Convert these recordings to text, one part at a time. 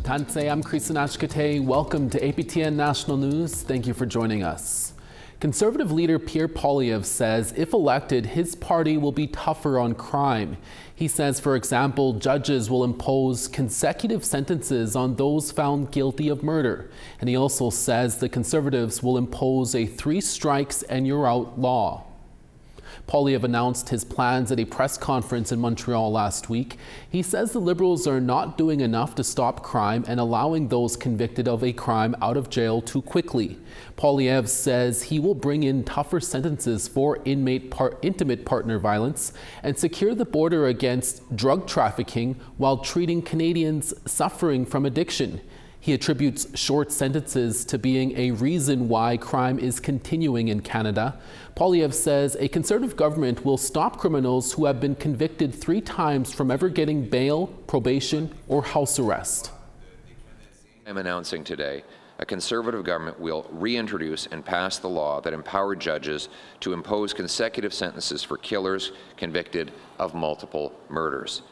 Tansei, I'm Kanesatake. Welcome to APTN National News. Thank you for joining us. Conservative leader Pierre Poilievre says if elected, his party will be tougher on crime. He says, for example, judges will impose consecutive sentences on those found guilty of murder. And he also says the Conservatives will impose a 3 strikes and you're out law. Poilievre announced his plans at a press conference in Montreal last week. He says the Liberals are not doing enough to stop crime and allowing those convicted of a crime out of jail too quickly. Poilievre says he will bring in tougher sentences for intimate partner violence and secure the border against drug trafficking while treating Canadians suffering from addiction. He attributes short sentences to being a reason why crime is continuing in Canada. Poilievre says a Conservative government will stop criminals who have been convicted 3 times from ever getting bail, probation, or house arrest. I'm announcing today a Conservative government will reintroduce and pass the law that empowered judges to impose consecutive sentences for killers convicted of multiple murders.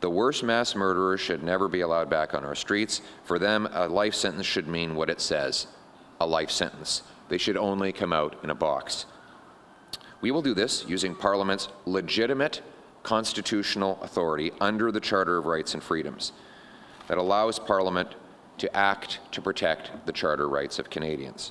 The worst mass murderers should never be allowed back on our streets. For them, a life sentence should mean what it says, a life sentence. They should only come out in a box. We will do this using Parliament's legitimate constitutional authority under the Charter of Rights and Freedoms that allows Parliament to act to protect the charter rights of Canadians.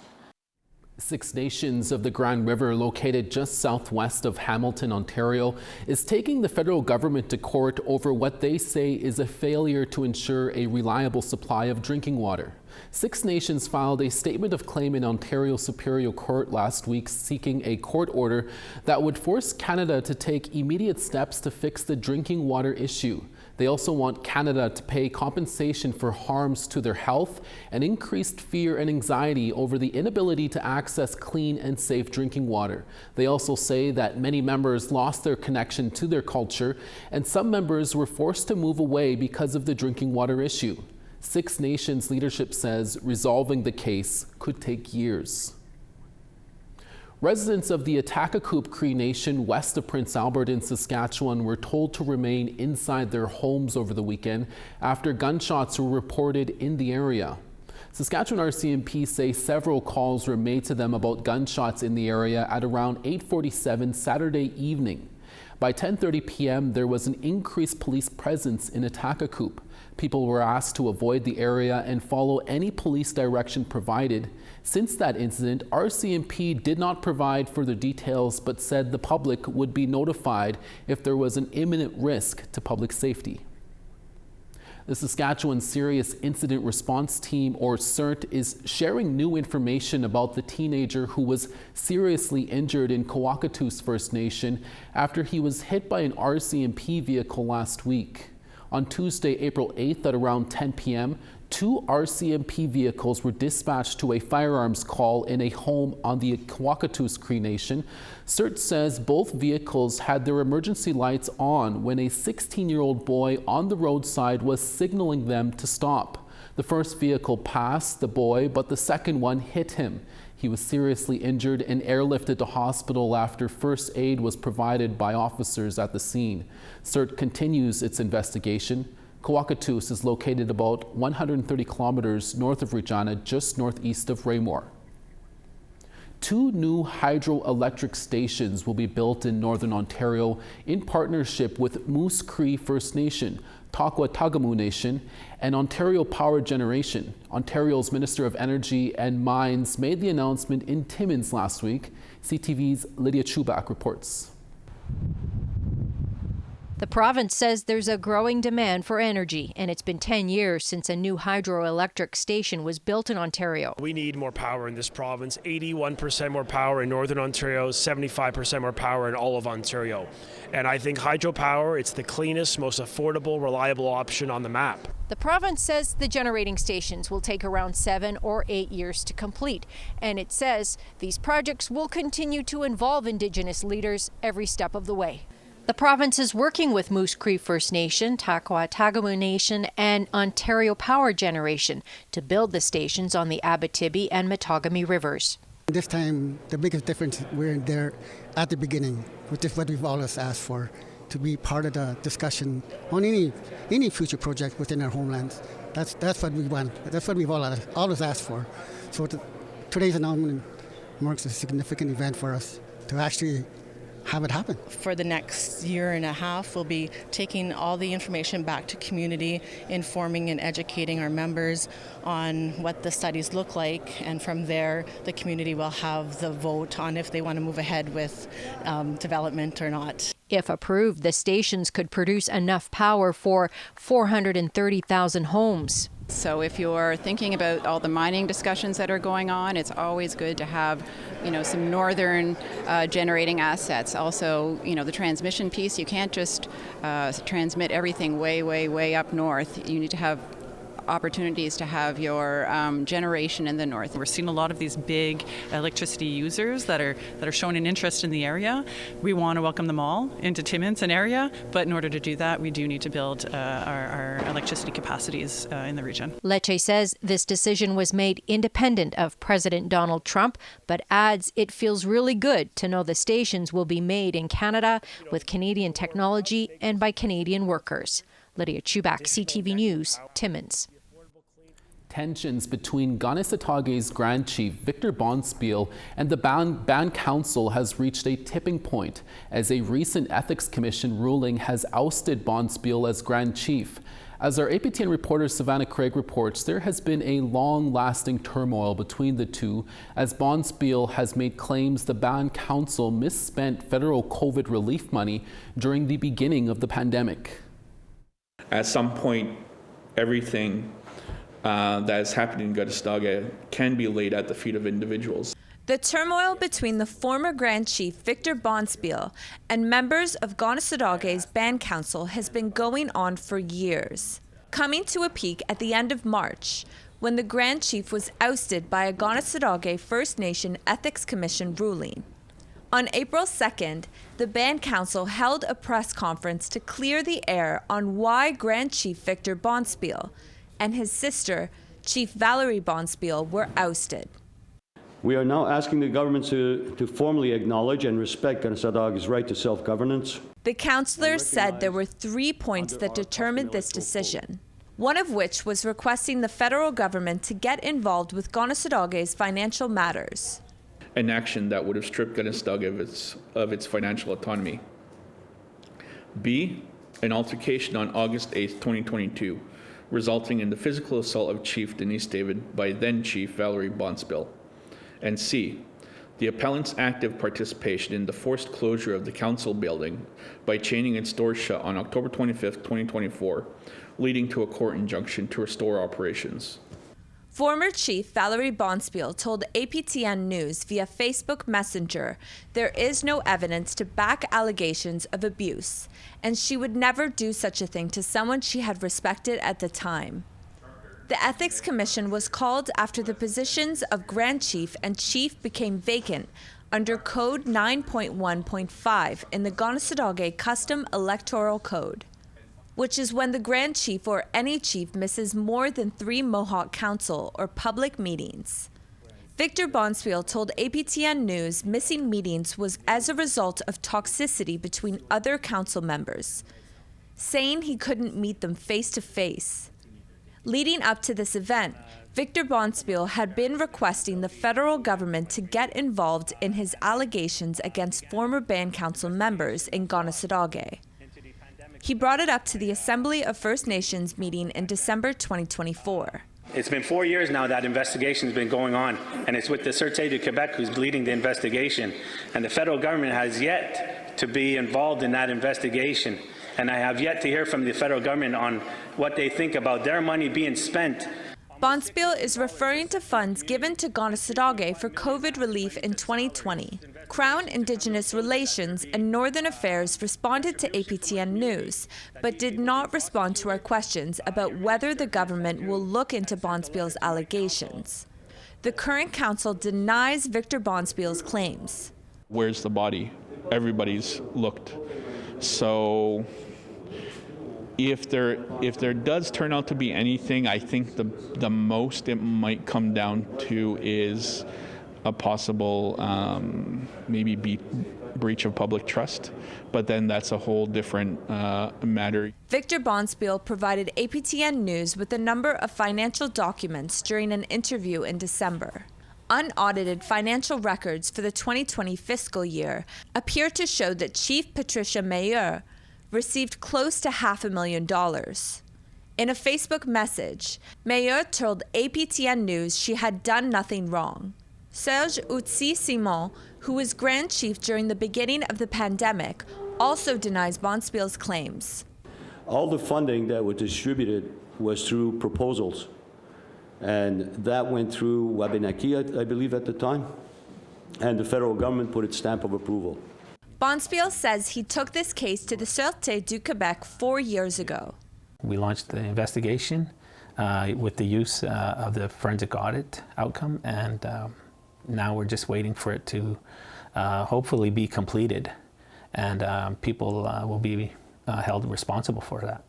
6 Nations of the Grand River, located just southwest of Hamilton, Ontario, is taking the federal government to court over what they say is a failure to ensure a reliable supply of drinking water. 6 Nations filed a statement of claim in Ontario Superior Court last week seeking a court order that would force Canada to take immediate steps to fix the drinking water issue. They also want Canada to pay compensation for harms to their health and increased fear and anxiety over the inability to access clean and safe drinking water. They also say that many members lost their connection to their culture and some members were forced to move away because of the drinking water issue. 6 Nations leadership says resolving the case could take years. Residents of the Atakakoop Cree Nation west of Prince Albert in Saskatchewan were told to remain inside their homes over the weekend after gunshots were reported in the area. Saskatchewan RCMP say several calls were made to them about gunshots in the area at around 8:47 Saturday evening. By 10:30 p.m., there was an increased police presence in Atakakoop. People were asked to avoid the area and follow any police direction provided. Since that incident, RCMP did not provide further details but said the public would be notified if there was an imminent risk to public safety. The Saskatchewan Serious Incident Response Team, or CERT, is sharing new information about the teenager who was seriously injured in Kanesatake First Nation after he was hit by an RCMP vehicle last week. On Tuesday, April 8th at around 10 p.m., 2 RCMP vehicles were dispatched to a firearms call in a home on the Kanesatake Cree Nation. CERT says both vehicles had their emergency lights on when a 16-year-old boy on the roadside was signaling them to stop. The first vehicle passed the boy, but the second one hit him. He was seriously injured and airlifted to hospital after first aid was provided by officers at the scene. CERT continues its investigation. Kanesatake is located about 130 kilometers north of Regina, just northeast of Raymore. 2 new hydroelectric stations will be built in Northern Ontario in partnership with Moose Cree First Nation, Taquatagamu Nation, and Ontario Power Generation. Ontario's Minister of Energy and Mines made the announcement in Timmins last week. CTV's Lydia Chubak reports. The province says there's a growing demand for energy, and it's been 10 years since a new hydroelectric station was built in Ontario. We need more power in this province, 81% more power in Northern Ontario, 75% more power in all of Ontario. And I think hydropower, it's the cleanest, most affordable, reliable option on the map. The province says the generating stations will take around 7 or 8 years to complete, and it says these projects will continue to involve Indigenous leaders every step of the way. The province is working with Moose Cree First Nation, Taquatagamu Nation, and Ontario Power Generation to build the stations on the Abitibi and Matagami rivers. This time, the biggest difference, we're there at the beginning, which is what we've always asked for, to be part of the discussion on any future project within our homelands. That's what we want. That's what we've always asked for. So today's announcement marks a significant event for us to actually have it happen. For the next year and a half, we'll be taking all the information back to community, informing and educating our members on what the studies look like, and from there the community will have the vote on if they want to move ahead with development or not. If approved, the stations could produce enough power for 430,000 homes. So if you're thinking about all the mining discussions that are going on, it's always good to have, some northern generating assets. Also, the transmission piece, you can't just transmit everything way up north. You need to have opportunities to have your generation in the north. We're seeing a lot of these big electricity users that are showing an interest in the area. We want to welcome them all into Timmins and area, but in order to do that, we do need to build our electricity capacities in the region. Lecce says this decision was made independent of President Donald Trump, but adds it feels really good to know the stations will be made in Canada with Canadian technology and by Canadian workers. Lydia Chubak, CTV News, Timmins. Tensions between Kanesatake's Grand Chief Victor Bonspiel and the Band Council has reached a tipping point as a recent Ethics Commission ruling has ousted Bonspiel as Grand Chief. As our APTN reporter Savannah Craig reports, there has been a long-lasting turmoil between the two as Bonspiel has made claims the Band Council misspent federal COVID relief money during the beginning of the pandemic. At some point, everything that is happening in Kanesatake can be laid at the feet of individuals. The turmoil between the former Grand Chief Victor Bonspiel and members of Kanesatake's Band Council has been going on for years, coming to a peak at the end of March when the Grand Chief was ousted by a Kanesatake First Nation Ethics Commission ruling. On April 2nd, the Band Council held a press conference to clear the air on why Grand Chief Victor Bonspiel and his sister, Chief Valerie Bonspiel, were ousted. We are now asking the government to formally acknowledge and respect Kanesatake's right to self-governance. The councillors said there were 3 points that determined this decision, one of which was requesting the federal government to get involved with Kanesatake's financial matters. An action that would have stripped Kanesatake of its financial autonomy. B, an altercation on August 8, 2022, resulting in the physical assault of Chief Denise David by then Chief Valerie Bonspiel. And C, the appellant's active participation in the forced closure of the council building by chaining its doors shut on October 25, 2024, leading to a court injunction to restore operations. Former Chief Valerie Bonspiel told APTN News via Facebook Messenger there is no evidence to back allegations of abuse, and she would never do such a thing to someone she had respected at the time. The Ethics Commission was called after the positions of Grand Chief and Chief became vacant under Code 9.1.5 in the Kanesatake Custom Electoral Code, which is when the Grand Chief or any chief misses more than 3 Mohawk Council or public meetings. Victor Bonspiel told APTN News missing meetings was as a result of toxicity between other council members, saying he couldn't meet them face to face. Leading up to this event, Victor Bonspiel had been requesting the federal government to get involved in his allegations against former Band Council members in Kanesatake. He brought it up to the Assembly of First Nations meeting in December 2024. It's been 4 years now that investigation's been going on, and it's with the Sûreté du Québec who's leading the investigation. And the federal government has yet to be involved in that investigation. And I have yet to hear from the federal government on what they think about their money being spent. Bonspiel is referring to funds given to Kanesatake for COVID relief in 2020. Crown Indigenous Relations and Northern Affairs responded to APTN News, but did not respond to our questions about whether the government will look into Bonspiel's allegations. The current council denies Victor Bonspiel's claims. Where's the body? Everybody's looked. So if there does turn out to be anything, I think the most it might come down to is a possible maybe breach of public trust, but then that's a whole different matter. Victor Bonspiel provided APTN News with a number of financial documents during an interview in December. Unaudited financial records for the 2020 fiscal year appear to show that Chief Patricia Meilleur received close to $500,000. In a Facebook message, Meilleur told APTN News she had done nothing wrong. Serge Outsi-Simon, who was Grand Chief during the beginning of the pandemic, also denies Bonspiel's claims. All the funding that was distributed was through proposals. And that went through Wabanaki, I believe, at the time. And the federal government put its stamp of approval. Bonspiel says he took this case to the Sûreté du Québec 4 years ago. We launched the investigation with the use of the forensic audit outcome, and now we're just waiting for it to hopefully be completed, and people will be held responsible for that.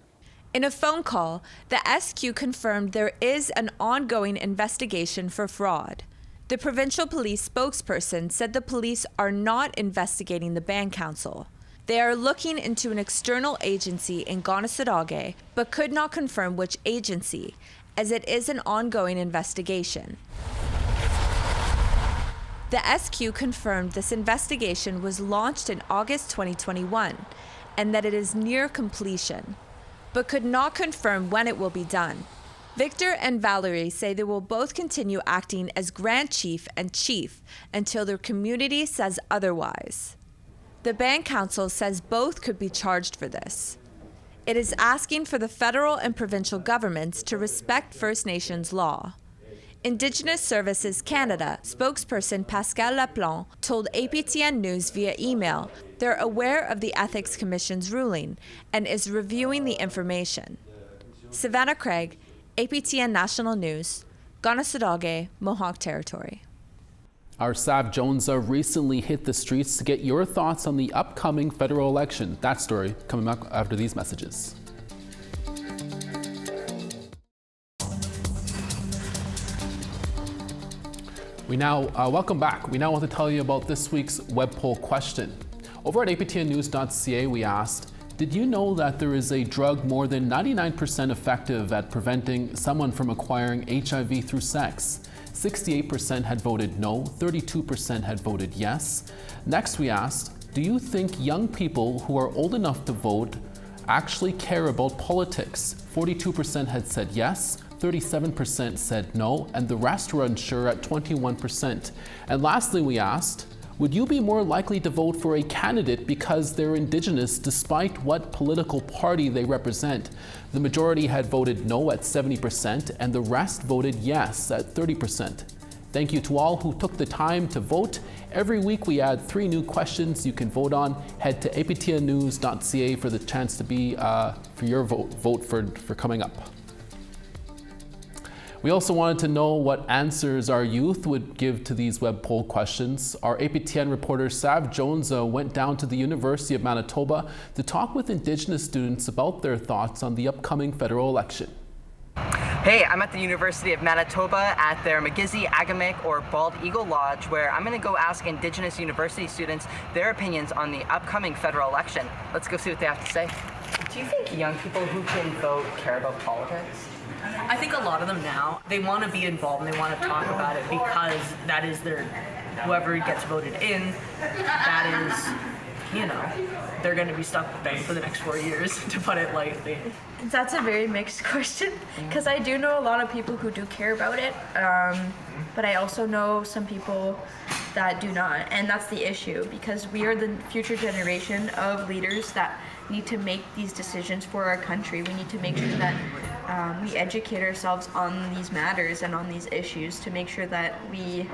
In a phone call, the SQ confirmed there is an ongoing investigation for fraud. The provincial police spokesperson said the police are not investigating the Band Council. They are looking into an external agency in Kanesatake, but could not confirm which agency, as it is an ongoing investigation. The SQ confirmed this investigation was launched in August 2021 and that it is near completion, but could not confirm when it will be done. Victor and Valerie say they will both continue acting as Grand Chief and Chief until their community says otherwise. The Band Council says both could be charged for this. It is asking for the federal and provincial governments to respect First Nations law. Indigenous Services Canada spokesperson Pascal Laplante told APTN News via email they're aware of the Ethics Commission's ruling and is reviewing the information. Savannah Craig, APTN National News, Kanesatake, Mohawk Territory. Our Sav Jonesa recently hit the streets to get your thoughts on the upcoming federal election. That story coming up after these messages. Welcome back. We now want to tell you about this week's web poll question. Over at aptnnews.ca, we asked, did you know that there is a drug more than 99% effective at preventing someone from acquiring HIV through sex? 68% had voted no, 32% had voted yes. Next, we asked, do you think young people who are old enough to vote actually care about politics? 42% had said yes, 37% said no, and the rest were unsure at 21%. And lastly, we asked, would you be more likely to vote for a candidate because they're Indigenous despite what political party they represent? The majority had voted no at 70%, and the rest voted yes at 30%. Thank you to all who took the time to vote. Every week we add 3 new questions you can vote on. Head to aptnnews.ca for the chance to be for your vote for coming up. We also wanted to know what answers our youth would give to these web poll questions. Our APTN reporter Sav Jonesa went down to the University of Manitoba to talk with Indigenous students about their thoughts on the upcoming federal election. Hey, I'm at the University of Manitoba at their Magizzi, Agamic, or Bald Eagle Lodge, where I'm going to go ask Indigenous university students their opinions on the upcoming federal election. Let's go see what they have to say. Do you think young people who can vote care about politics? I think a lot of them now, they want to be involved and they want to talk about it because that is their, whoever gets voted in, that is, you know, they're going to be stuck with them for the next 4 years, to put it lightly. That's a very mixed question because I do know a lot of people who do care about it, but I also know some people that do not, and that's the issue because we are the future generation of leaders that need to make these decisions for our country. We need to make sure that we educate ourselves on these matters and on these issues to make sure that we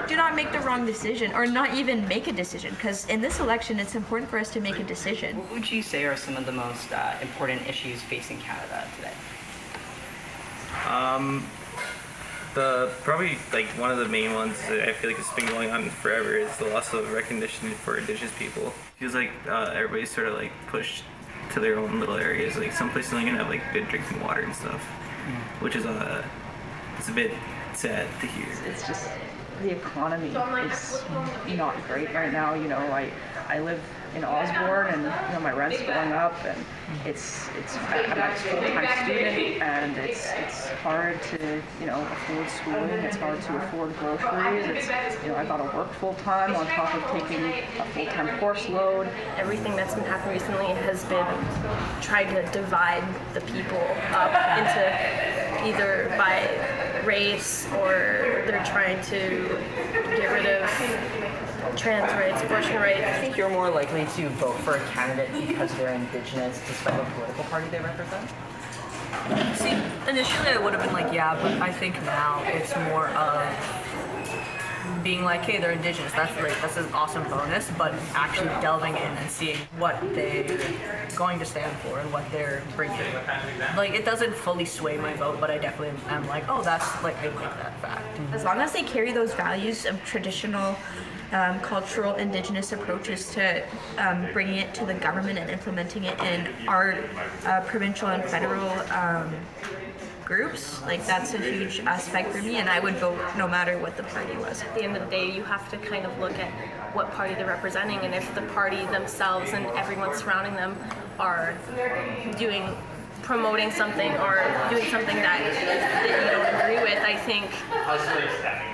do not make the wrong decision or not even make a decision, because in this election it's important for us to make a decision. What would you say are some of the most important issues facing Canada today? Probably like one of the main ones that I feel like it's been going on forever is the loss of recognition for Indigenous people. It feels like everybody's sort of like pushed to their own little areas. Like some places only gonna have like good drinking water and stuff, which is it's a bit sad to hear. It's just the economy is not great right now. You know, I live in Osborne, and my rent's going up, and I'm a full-time student, and it's hard to afford schooling. It's hard to afford groceries. I got to work full-time on top of taking a full-time course load. Everything that's been happening recently has been trying to divide the people up into either by race, or they're trying to get rid of trans rights, abortion rights. I think you're more likely to vote for a candidate because they're Indigenous despite the political party they represent? See, initially I would have been like, yeah, but I think now it's more of being like, hey, they're Indigenous, that's great, that's an awesome bonus, but actually delving in and seeing what they're going to stand for and what they're bringing. Like, it doesn't fully sway my vote, but I definitely am like, oh, that's, like, I like that fact. As long as they carry those values of traditional cultural Indigenous approaches to bringing it to the government and implementing it in our provincial and federal groups, like that's a huge aspect for me, and I would vote no matter what the party was. At the end of the day, you have to kind of look at what party they're representing, and if the party themselves and everyone surrounding them are promoting something or doing something that you don't agree with, I think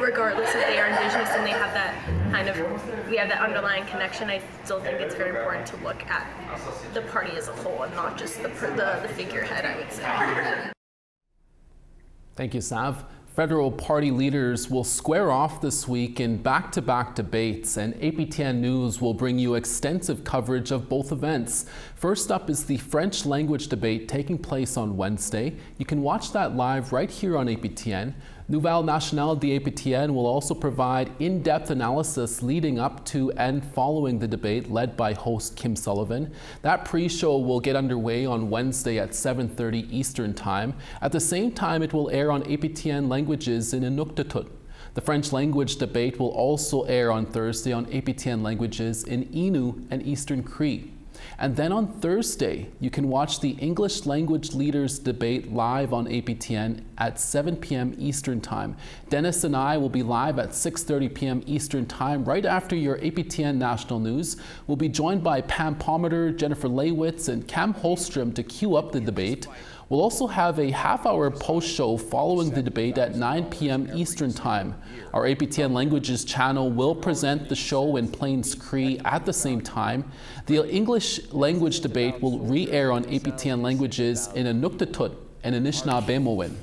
regardless if they are Indigenous and they have that we have that underlying connection, I still think it's very important to look at the party as a whole and not just the figurehead, I would say. Thank you, Sav. Federal party leaders will square off this week in back-to-back debates, and APTN News will bring you extensive coverage of both events. First up is the French language debate taking place on Wednesday. You can watch that live right here on APTN. Nouvelle Nationale de APTN will also provide in-depth analysis leading up to and following the debate led by host Kim Sullivan. That pre-show will get underway on Wednesday at 7:30 Eastern Time. At the same time, it will air on APTN Languages in Inuktitut. The French language debate will also air on Thursday on APTN Languages in Innu and Eastern Cree. And then on Thursday, you can watch the English language leaders debate live on APTN at 7 p.m. Eastern Time. Dennis and I will be live at 6:30 p.m. Eastern Time right after your APTN National News. We'll be joined by Pam Palmater, Jennifer Leywitz, and Cam Holstrom to queue up the debate. We'll also have a half-hour post-show following the debate at 9 p.m. Eastern Time. Our APTN Languages channel will present the show in Plains Cree at the same time. The English language debate will re-air on APTN Languages in Inuktitut and Anishinaabemowin.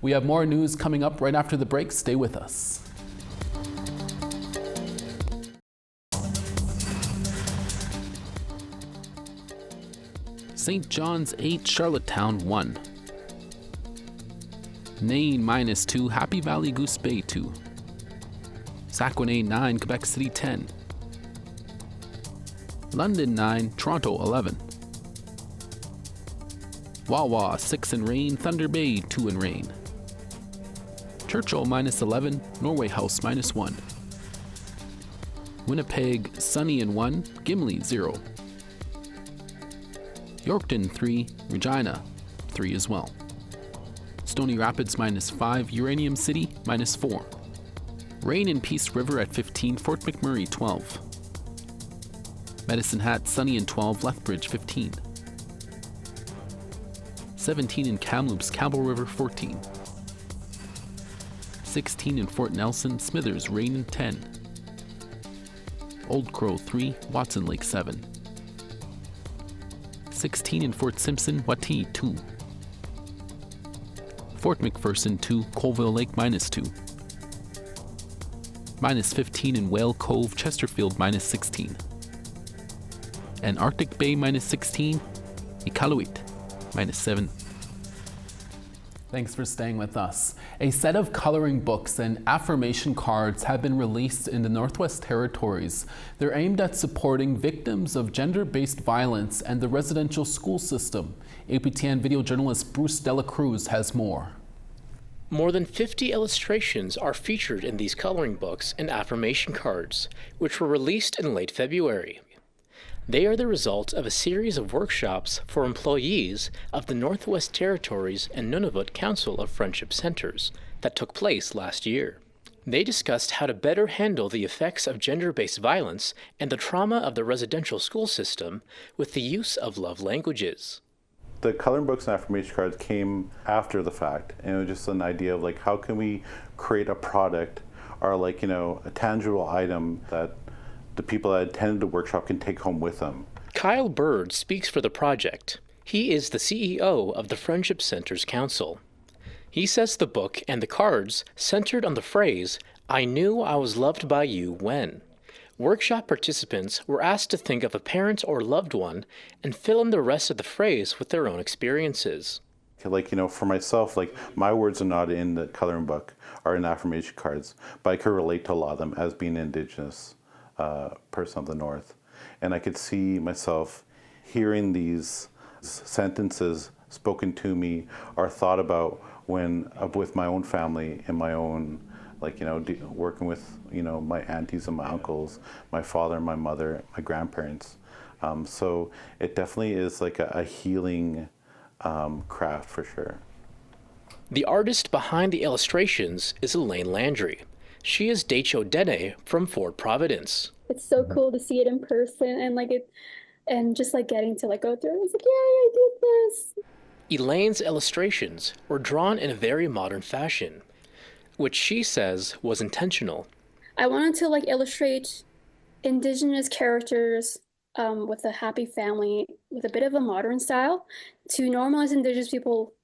We have more news coming up right after the break. Stay with us. St. John's 8, Charlottetown 1. Nain -2, Happy Valley Goose Bay 2. Saguenay 9, Quebec City 10. London 9, Toronto 11. Wawa 6 in rain, Thunder Bay 2 in rain. Churchill -11, Norway House -1. Winnipeg sunny and 1, Gimli 0. Yorkton 3, Regina 3 as well. Stony Rapids -5, Uranium City -4. Rain in Peace River at 15, Fort McMurray 12. Medicine Hat sunny and 12, Lethbridge 15. 17 in Kamloops, Campbell River 14. 16 in Fort Nelson, Smithers rain and 10. Old Crow 3, Watson Lake 7. 16 in Fort Simpson, Watee 2. Fort McPherson 2, Colville Lake -2. -15 in Whale Cove, Chesterfield -16. And Arctic Bay -16, Iqaluit -7. Thanks for staying with us. A set of coloring books and affirmation cards have been released in the Northwest Territories. They're aimed at supporting victims of gender-based violence and the residential school system. APTN video journalist Bruce Dela Cruz has more. More than 50 illustrations are featured in these coloring books and affirmation cards, which were released in late February. They are the result of a series of workshops for employees of the Northwest Territories and Nunavut Council of Friendship Centers that took place last year. They discussed how to better handle the effects of gender-based violence and the trauma of the residential school system with the use of love languages. The coloring books and affirmation cards came after the fact, and it was just an idea of like, how can we create a product or like, a tangible item that the people that attended the workshop can take home with them. Kyle Bird speaks for the project. He is the CEO of the Friendship Centers Council. He says the book and the cards centered on the phrase, "I knew I was loved by you when." Workshop participants were asked to think of a parent or loved one and fill in the rest of the phrase with their own experiences. Like, for myself, like my words are not in the coloring book or in affirmation cards, but I could relate to a lot of them as being an Indigenous person of the North. And I could see myself hearing these sentences spoken to me or thought about when with my own family and my own, working with, my aunties and my uncles, my father and my mother, my grandparents. So it definitely is like a healing craft for sure. The artist behind the illustrations is Elaine Landry. She is Decho Dene from Fort Providence. It's so cool to see it in person and just getting to go through it. It's like, yay, I did this. Elaine's illustrations were drawn in a very modern fashion, which she says was intentional. I wanted to illustrate Indigenous characters with a happy family with a bit of a modern style to normalize Indigenous people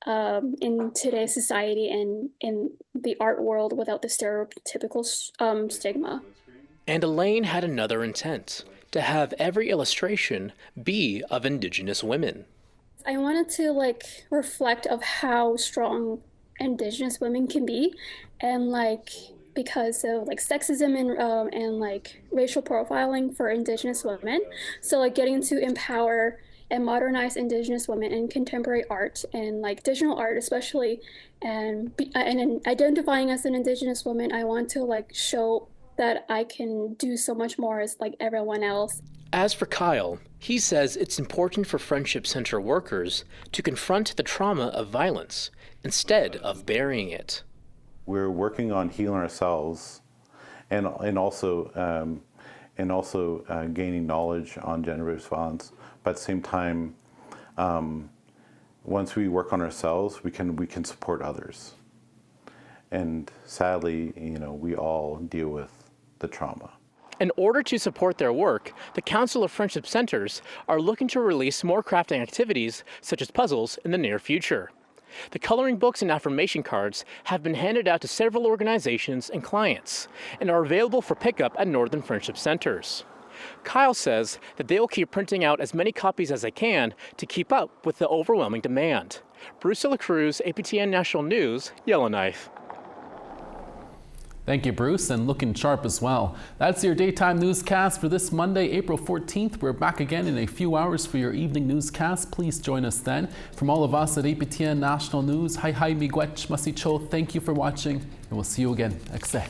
in today's society and in the art world without the stereotypical stigma. And Elaine had another intent, to have every illustration be of Indigenous women. I wanted to reflect of how strong Indigenous women can be, and because of sexism and racial profiling for Indigenous women. So getting to empower and modernize Indigenous women in contemporary art and digital art especially, and identifying as an Indigenous woman, I want to show that I can do so much more as everyone else. As for Kyle, he says it's important for Friendship Center workers to confront the trauma of violence instead of burying it. We're working on healing ourselves and also gaining knowledge on gender-based violence. But at the same time, once we work on ourselves, we can support others. And sadly, we all deal with the trauma. In order to support their work, the Council of Friendship Centers are looking to release more crafting activities, such as puzzles, in the near future. The coloring books and affirmation cards have been handed out to several organizations and clients and are available for pickup at Northern Friendship Centers. Kyle says that they will keep printing out as many copies as they can to keep up with the overwhelming demand. Bruce De La Cruz, APTN National News, Yellowknife. Thank you, Bruce, and looking sharp as well. That's your daytime newscast for this Monday, April 14th. We're back again in a few hours for your evening newscast. Please join us then. From all of us at APTN National News, hi miigwech masicho, thank you for watching, and we'll see you again. Ekse.